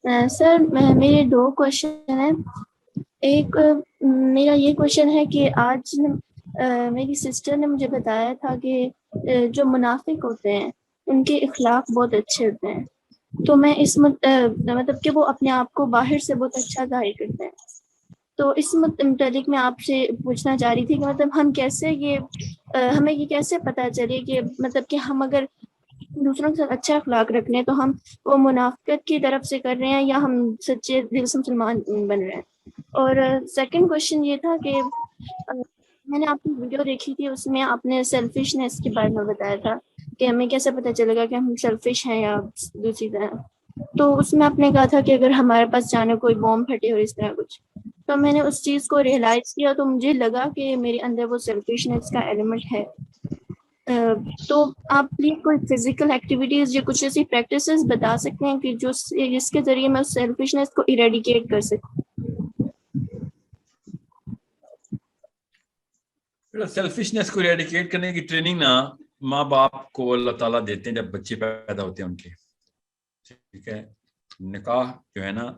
سر میرے 2 کوشچن ہیں. ایک میرا یہ کوشچن ہے کہ آج میری سسٹر نے مجھے بتایا تھا کہ جو منافق ہوتے ہیں ان کے اخلاق بہت اچھے ہوتے ہیں. تو میں اس مطلب کہ وہ اپنے آپ کو باہر سے بہت اچھا ظاہر کرتے ہیں. تو اس متعلق میں آپ سے پوچھنا چاہ رہی تھی کہ مطلب ہم کیسے ہمیں یہ کیسے پتہ چلے کہ مطلب کہ ہم اگر دوسروں کے ساتھ اچھا اخلاق رکھ رہے ہیں تو ہم وہ منافقت کی طرف سے کر رہے ہیں یا ہم سچے دل سے مسلمان بن رہے ہیں. اور سیکنڈ کوشچن یہ تھا کہ میں نے آپ کی ویڈیو دیکھی تھی، اس میں آپ نے سیلفشنس کے بارے میں بتایا تھا کہ ہمیں کیسے پتہ چلے گا کہ ہم سیلفش ہیں یا دوسری طرح. تو اس میں آپ نے کہا تھا کہ اگر ہمارے پاس جانے کوئی بوم پھٹے اور اس طرح کچھ، تو میں نے اس چیز کو ریئلائز کیا تو مجھے لگا کہ میرے اندر وہ سیلفشنس کا ایلیمنٹ ہے. تو آپ پلیز کوئی فزیکل ایکٹیویٹیز یا کچھ ایسی پریکٹسز بتا سکتے ہیں کہ جس کے ذریعے میں اس سیلفشنس کو ایریڈیکیٹ کر سکوں. سیلفشنس کو ایریڈیکیٹ کرنے کی ٹریننگ نا ماں باپ کو اللہ تعالیٰ دیتے ہیں جب بچے پیدا ہوتے ہیں ان کے. ٹھیک ہے، نکاح جو ہے نا،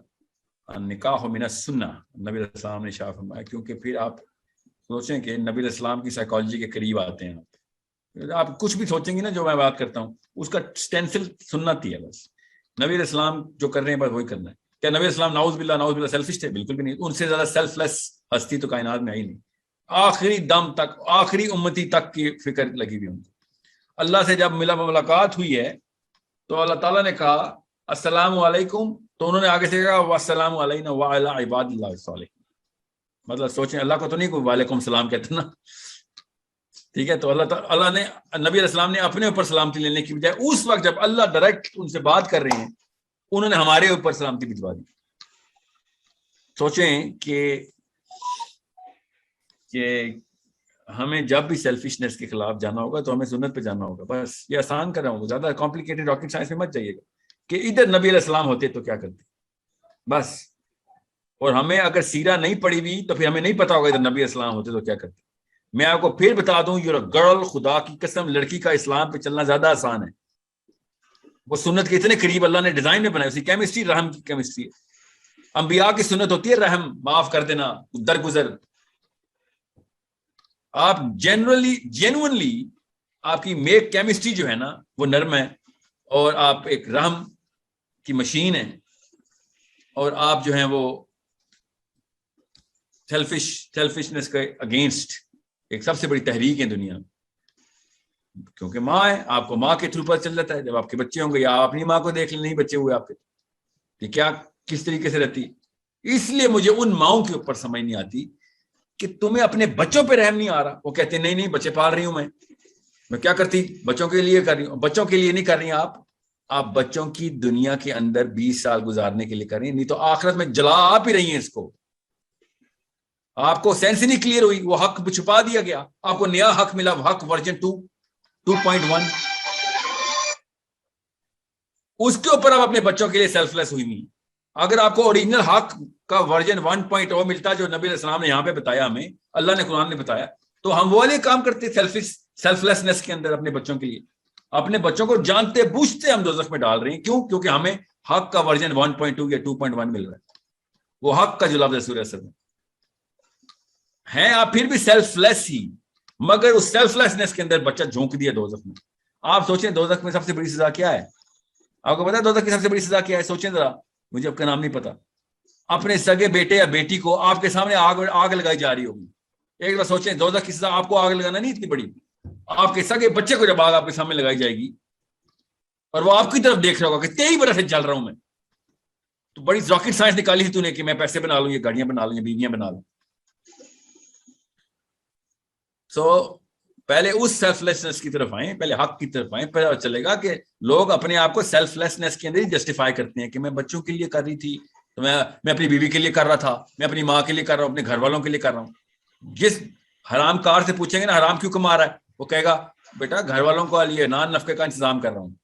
نکاح من السنہ، نبی علیہ السلام نے شاہ فرمایا. کیونکہ پھر آپ سوچیں کہ نبی علیہ السلام کی سائیکالوجی کے قریب آتے ہیں. آپ کچھ بھی سوچیں گے نا جو میں بات کرتا ہوں اس کا سٹینسل سنت ہی ہے. بس نبی علیہ السلام جو کر رہے ہیں بس وہی کرنا ہے. کیا نبی علیہ السلام نعوذ باللہ سیلفش تھے؟ بالکل بھی نہیں. ان سے زیادہ سیلف لیس ہستی تو کائنات میں آئی نہیں. آخری دم تک، آخری امتی تک کی فکر لگی ہوئی ان کو. اللہ سے جب ملاقات ہوئی ہے تو اللہ تعالیٰ نے کہا السلام علیکم، تو انہوں نے آگے سے کہا والسلام علینا وعلی عباد اللہ الصالحین. مطلب سوچیں، اللہ کو تو نہیں کوئی وعلیکم السلام کہتے نا. ٹھیک ہے، تو اللہ نے نبی علیہ السلام نے اپنے اوپر سلامتی لینے کی بجائے اس وقت جب اللہ ڈائریکٹ ان سے بات کر رہے ہیں انہوں نے ہمارے اوپر سلامتی بھجوا دی. سوچیں کہ ہمیں جب بھی سیلفشنس کے خلاف جانا ہوگا تو ہمیں سنت پہ جانا ہوگا. بس یہ آسان کر رہا ہوں، زیادہ کمپلیکیٹڈ راکٹ سائنس میں مت جائیے گا کہ ادھر نبی علیہ السلام ہوتے تو کیا کرتے بس. اور ہمیں اگر سیرہ نہیں پڑھی ہوئی تو پھر ہمیں نہیں پتا ہوگا ادھر نبی علیہ السلام ہوتے تو کیا کرتے. میں آپ کو پھر بتا دوں، یور گرل، خدا کی قسم لڑکی کا اسلام پہ چلنا زیادہ آسان ہے. وہ سنت کے اتنے قریب اللہ نے ڈیزائن میں بنائی. اسی کیمسٹری رحم کی کیمسٹری ہے. انبیاء کی سنت ہوتی ہے رحم، معاف کر دینا، درگزر. آپ جینوئنلی آپ کی میک کیمسٹری جو ہے نا وہ نرم ہے، اور آپ ایک رحم کی مشین ہے، اور آپ جو ہیں وہ سیلفشنس کے اگینسٹ ایک سب سے بڑی تحریک ہے دنیا. کیونکہ ماں ہے، آپ کو ماں کے تھرو پر چل جاتا ہے. جب آپ کے بچے ہوں گے یا آپ اپنی ماں کو دیکھ لیں، نہیں بچے ہوئے آپ کے، یہ کیا کس طریقے سے رہتی. اس لیے مجھے ان ماؤں کے اوپر سمجھ نہیں آتی کہ تمہیں اپنے بچوں پہ رحم نہیں آ رہا. وہ کہتے ہیں نہیں بچے پال رہی ہوں میں کیا کرتی، بچوں کے لیے کر رہی ہوں. بچوں کے لیے نہیں کر رہی آپ بچوں کی دنیا کے اندر 20 سال گزارنے کے لیے کر رہی ہیں، نہیں تو آخرت میں جلا آپ ہی رہی ہیں اس کو. آپ کو سینس ہی نہیں کلیئر ہوئی، وہ حق چھپا دیا گیا. آپ کو نیا حق ملا، حق ورژن 2.1، اس کے اوپر آپ اپنے بچوں کے لیے سیلف لیس ہوئی نہیں. اگر آپ کو اوریجنل حق کا ورژن 1.0 ملتا جو نبی علیہ السلام نے یہاں پہ بتایا، ہمیں اللہ نے قرآن نے بتایا، تو ہم وہ والے کام کرتے سیلف لیسنس کے اندر اپنے بچوں کے لیے. اپنے بچوں کو جانتے بوجھتے ہم دوزخ میں ڈال رہے ہیں. کیوں؟ کیونکہ ہمیں حق کا ورژن 1.2 یا 2.1 مل رہا ہے. وہ حق کا جو لفظ ہے سورہ اثر میں ہیں، آپ پھر بھی سیلف لیس ہی، مگر اس سیلف لیسنس کے اندر بچہ جھونک دیا دوزخ میں. آپ سوچیں دوزخ میں سب سے بڑی سزا کیا ہے؟ آپ کو پتا ہے دوزخ کی سب سے بڑی سزا کیا ہے؟ سوچیں ذرا، مجھے آپ کا نام نہیں پتا. اپنے سگے بیٹے یا بیٹی کو آپ کے سامنے آگ لگائی جا رہی ہوگی. ایک بار سوچیں دوزخ کی سزا آپ کو آگ لگانا نہیں اتنی بڑی، آپ کے سگے بچے کو جب آگ آپ کے سامنے لگائی جائے گی اور وہ آپ کی طرف دیکھ رہا ہوگا کہ 23 برس سے چل رہا ہوں میں، تو بڑی راکٹ سائنس نکالی تھی تو نے کہ میں پیسے بنا لوں، یہ گاڑیاں بنا لوں، یہ بیویاں بنا لوں. پہلے اس سیلف لیسنس کی طرف آئیں، پہلے حق کی طرف آئیں. پہلے چلے گا کہ لوگ اپنے آپ کو سیلف لیسنس کے اندر ہی جسٹیفائی کرتے ہیں کہ میں بچوں کے لیے کر رہی تھی، تو میں اپنی بیوی کے لیے کر رہا تھا، میں اپنی ماں کے لیے کر رہا ہوں، اپنے گھر والوں کے لیے کر رہا ہوں. جس حرام کار سے پوچھیں گے نا حرام کیوں کما رہا ہے، وہ کہے گا بیٹا گھر والوں کو لیے نان نفقے کا انتظام کر رہا ہوں.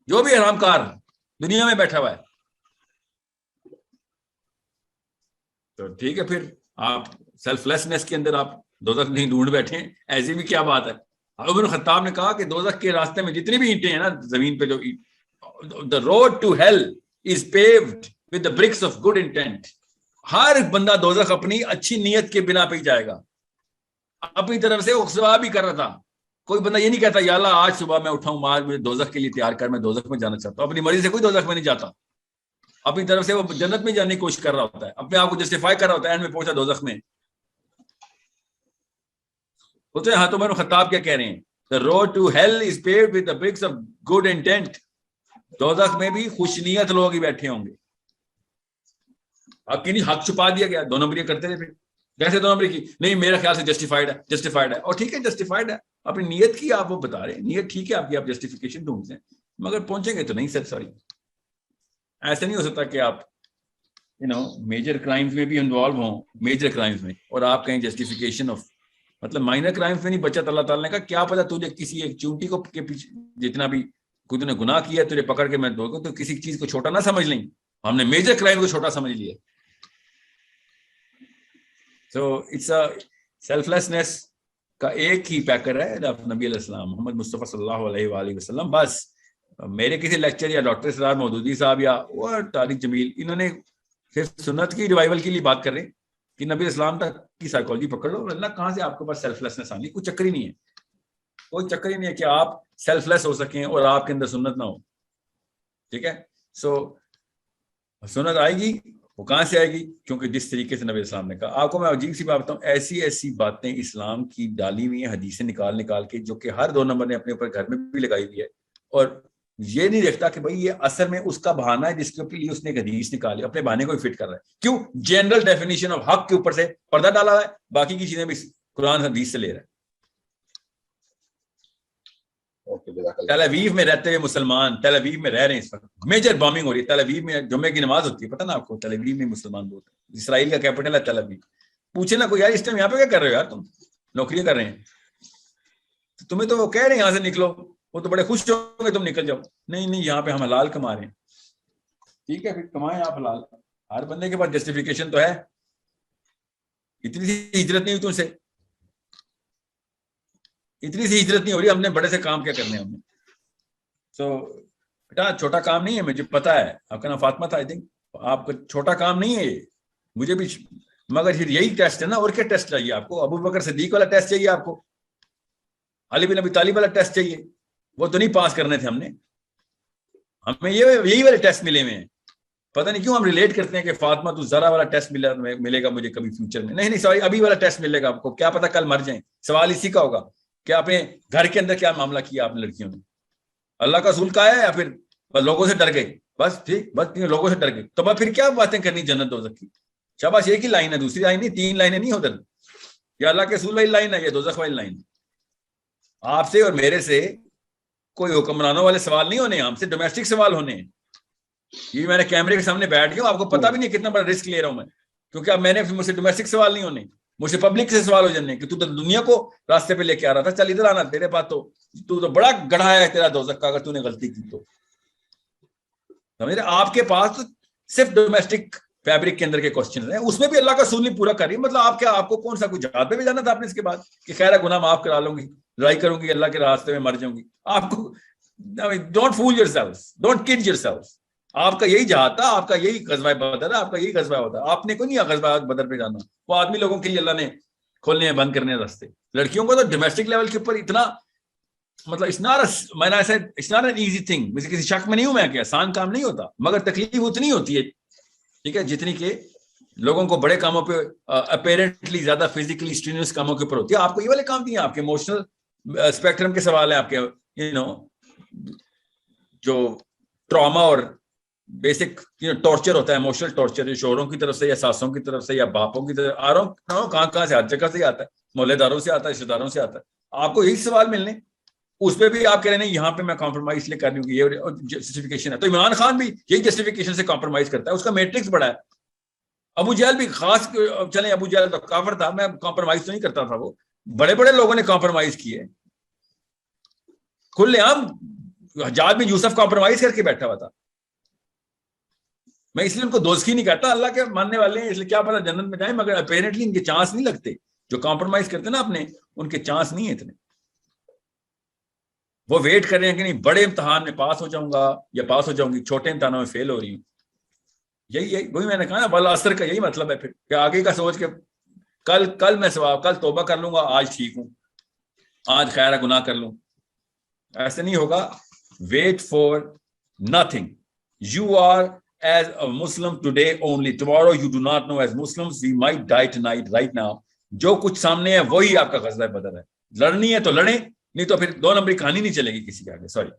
جو بھی حرام کار دنیا میں بیٹھا ہوا ہے، تو ٹھیک ہے پھر آپ سیلف لیسنس کے اندر آپ دوزخ نہیں ڈھونڈ بیٹھے. ایسی بھی کیا بات ہے. عمر بن خطاب نے کہا کہ دوزخ کے راستے میں جتنی بھی اینٹیں ہیں نا زمین پہ، جو the road to hell is paved with the bricks of good intent. ہر بندہ دوزخ اپنی اچھی نیت کے بنا پہ ہی جائے گا, اپنی طرف سے وہ سواب بھی کر رہا تھا. کوئی بندہ یہ نہیں کہتا یا اللہ آج صبح میں اٹھاؤں, آج مجھے دوزخ کے لیے تیار کر, میں دوزخ میں جانا چاہتا ہوں. اپنی مرضی سے کوئی دوزخ میں نہیں جاتا, اپنی طرف سے وہ جنت میں جانے کی کوشش کر رہا ہوتا ہے, اپنے آپ کو جسٹیفائی کر رہا ہوتا ہے, اینڈ میں پہنچا دوزخ میں. ہوتے ہیں. ہاں تو عمر بن خطاب کیا کہہ رہے ہیں, the road to hell is paved with the bricks of good intent. دوزخ میں بھی خوش نیت لوگ ہی بیٹھے ہوں گے. آپ کی نہیں حق چھپا دیا گیا, دو نمبری کرتے تھے. پھر کیسے دو نمبری کی؟ نہیں میرے خیال سے جسٹیفائڈ ہے, اور ٹھیک ہے جسٹیفائڈ ہے, اپنی نیت کی آپ وہ بتا رہے ہیں, نیت ٹھیک ہے آپ کی, آپ جسٹیفیکیشن ڈھونڈتے ہیں, مگر پہنچیں گے تو نہیں سر. سوری, ایسا نہیں ہو سکتا کہ آپ میجر کرائمز میں بھی انوالو ہوں, میجر کرائمز میں, اور آپ کہیں جسٹیفیکیشن آف, مطلب مائنر کرائمز میں نہیں بچت. اللہ تعالیٰ نے کہا کیا پتا تجھے کسی ایک چونٹی کو کے پیچھے جتنا بھی کوئی نے گناہ کیا تجھے پکڑ کے میں دو تو کسی چیز کو چھوٹا نہ سمجھ لیں. ہم نے میجر کرائم کو چھوٹا سمجھ لیا. سو اٹس سیلف لیسنس کا ایک ہی پیکر ہے نبی علیہ السلام محمد مصطفیٰ صلی اللہ علیہ وآلہ وسلم. بس میرے کسی لیکچر یا ڈاکٹر سرار مودودی صاحب یا طارق جمیل, انہوں نے صرف سنت کی ریوائول کے لیے بات کر رہے ہیں کہ نبی اسلام تک کی سائیکالوجی پکڑ لو. اللہ کہاں سے آپ کے پاس سیلف لیسنس آنی؟ کوئی چکر ہی نہیں ہے, کوئی چکر ہی نہیں ہے کہ آپ سیلف لیس ہو سکیں اور آپ کے اندر سنت نہ ہو. ٹھیک ہے, سو سنت آئے گی, وہ کہاں سے آئے گی؟ کیونکہ جس طریقے سے نبی اسلام نے کہا. آپ کو میں عجیب سی بات بتاؤں, ایسی باتیں اسلام کی ڈالی ہوئی ہیں حدیثیں نکال کے, جو کہ ہر 2 نمبر نے اپنے اوپر گھر میں بھی لگائی ہوئی ہے, اور یہ نہیں دیکھتا کہ بھائی یہ اثر میں اس کا بہانہ ہے جس کے لیے اس نے ایک حدیث نکالی, اپنے بہانے کو ہی فٹ کر رہا ہے. کیوں؟ جنرل ڈیفینیشن آف حق کے اوپر سے پردہ ڈالا ہے, باقی کی چیزیں بھی قرآن حدیث سے لے رہا ہے. تیل اویو میں رہتے ہوئے مسلمان, تیل اویو میں رہ رہے ہیں اس وقت, میجر بامبنگ ہو رہی ہے. تیل اویو میں جمعے کی نماز ہوتی ہے, پتہ نا آپ کو, تیل اویو میں مسلمان بولتے ہیں. اسرائیل کا کیپٹل ہے تیل اویو. پوچھے نا کوئی یار اس ٹائم یہاں پہ کیا کر رہے ہو یار, تم نوکریاں کر رہے ہیں, تمہیں تو وہ کہہ رہے ہیں یہاں سے نکلو, وہ تو بڑے خوش ہوں گے تم نکل جاؤ. نہیں یہاں پہ ہم حلال کما رہے ہیں. ٹھیک ہے, پھر کمائیں آپ حلال. ہر بندے کے پاس جسٹیفیکیشن تو ہے. اتنی سی ہجرت نہیں ہوئی تم سے, اتنی سی ہجرت نہیں ہو رہی, ہم نے بڑے سے کام کیا کرنے ہیں ہم نے. سو بیٹا چھوٹا کام نہیں ہے, مجھے پتا ہے. آپ کا نام فاطمہ تھا, آئی تھنک. آپ کا چھوٹا کام نہیں ہے یہ, مجھے بھی, مگر پھر یہی ٹیسٹ ہے نا. اور کیا ٹیسٹ چاہیے آپ کو؟ ابو بکر صدیق والا ٹیسٹ چاہیے آپ کو, علی بن ابی طالب والا ٹیسٹ چاہیے. وہ تو نہیں پاس کرنے تھے ہم نے, ہمیں یہی والے ٹیسٹ ملے ہوئے ہیں. پتہ نہیں کیوں ہم ریلیٹ کرتے ہیں کہ فاطمہ تو ذرا والا ٹیسٹ ملے گا مجھے کبھی فیوچر میں. نہیں سوری, ابھی والا ٹیسٹ ملے گا آپ کو. کیا پتا کل مر جائیں. سوال اسی کا ہوگا کہ آپ نے گھر کے اندر کیا معاملہ کیا آپ نے لڑکیوں نے, اللہ کا رسول کا ہے یا پھر بس لوگوں سے ڈر گئے. بس ٹھیک, بس لوگوں سے ڈر گئے تو بس پھر کیا باتیں کرنی جنت دوزخ کی. شاباش, ایک ہی لائن ہے, دوسری لائن نہیں, 3 لائنیں نہیں ادھر. یا اللہ کے رسول والی لائن ہے, یا دوزخ والی لائن. آپ سے اور میرے سے کوئی حکمرانوں والے سوال نہیں ہونے, ہم سے ڈومیسٹک سوال ہونے ہیں. یہ میں نے کیمرے کے سامنے بیٹھ گیا ہوں, آپ کو پتا بھی نہیں کتنا بڑا رسک لے رہا ہوں میں, کیونکہ اب میں نے مجھ سے ڈومیسٹک سوال نہیں ہونے, مجھ سے پبلک سے سوال ہو جانے کہ تو دنیا کو راستے پہ لے کے آ رہا تھا, چل ادھر آنا, تیرے پاس تو بڑا گڑھا ہے تیرا دوزخ کا, اگر تو نے غلطی کی تو. سمجھ رہے, آپ کے پاس تو صرف ڈومیسٹک فیبرک کے اندر کے کوسچن ہیں, اس میں بھی اللہ کا رسول نہیں پورا کر رہی. مطلب آپ کو کون سا کوئی جہاد پہ بھی جانا تھا آپ نے اس کے بعد کہ خیر ہے گناہ معاف کرا لوں گی, لڑائی کروں گی, اللہ کے راستے میں مر جاؤں گی. آپ کو don't fool yourself, don't kid yourself. آپ کا یہی جہاد تھا, آپ کا یہی غزوہ بدر ہے, آپ کا یہی غزوہ ہوتا ہے. آپ نے کوئی نہیں غزوہ بدر پہ جانا, وہ آدمی لوگوں کے لیے اللہ نے کھولنے ہیں, بند کرنے ہیں راستے. لڑکیوں کو تو ڈومیسٹک لیول کے اوپر اتنا, مطلب میں نے ایسا it's not an easy thing. مجھے کسی شک میں نہیں ہوں میں کہ آسان کام نہیں ہوتا, مگر تکلیف اتنی ہوتی ہے, ٹھیک ہے, جتنی کہ لوگوں کو بڑے کاموں پہ اپیرنٹلی زیادہ فزیکلی اسٹرینس کاموں کے اوپر ہوتی ہے. آپ کو یہ والے کام نہیں ہیں, آپ کے ایموشنل اسپیکٹرم کے سوال ہیں, آپ کے جو ٹراما اور بیسک ٹارچر ہوتا ہے, ایموشنل ٹارچر, شوہروں کی طرف سے یا ساسوں کی طرف سے یا باپوں کی طرف آ رہا ہوں, کہاں سے, ہر جگہ سے آتا ہے, محلے داروں سے آتا ہے, رشتے داروں سے آتا ہے. آپ کو یہی سوال ملنے, اس پہ بھی آپ کہہ رہے ہیں یہاں پہ میں کمپرومائز اس لیے کر رہی ہوں کہ یہ جسٹیفیکیشن ہے. تو عمران خان بھی یہی جسٹیفیکیشن سے کمپرومائز کرتا ہے, اس کا میٹرکس بڑا ہے. ابو جہل بھی خاص, چلیں ابو جہل تو کافر تھا, میں کمپرومائز تو نہیں کرتا تھا, وہ بڑے بڑے لوگوں نے کمپرومائز کیے کھلے عام. حجاج بن یوسف کمپرومائز کر کے بیٹھا ہوا تھا. میں اس لیے ان کو دوزخی نہیں کہتا, اللہ کے ماننے والے ہیں اس لیے کیا پتا جنت میں جائیں, مگر اپیرنٹلی ان کے چانس نہیں لگتے. جو کمپرومائز کرتے نا اپنے, ان کے چانس نہیں ہیں اتنے. وہ ویٹ کر رہے ہیں کہ نہیں بڑے امتحان میں پاس ہو جاؤں گا یا پاس ہو جاؤں گی, چھوٹے امتحانوں میں فیل ہو رہی ہوں. یہی وہی میں نے کہا نا والعصر کا یہی مطلب ہے پھر کہ آگے کا سوچ کے کل میں ثواب کل توبہ کر لوں گا, آج ٹھیک ہوں, آج خیر ہے گناہ کر لوں, ایسے نہیں ہوگا. Wait for nothing. You are as a Muslim today only. Tomorrow you do not know. As Muslims we might die tonight, right now. جو کچھ سامنے ہے وہی آپ کا غزوہ بدر ہے. لڑنی ہے تو لڑیں, نہیں تو پھر 2 نمبری کہانی نہیں چلے گی کسی کے آگے. سوری.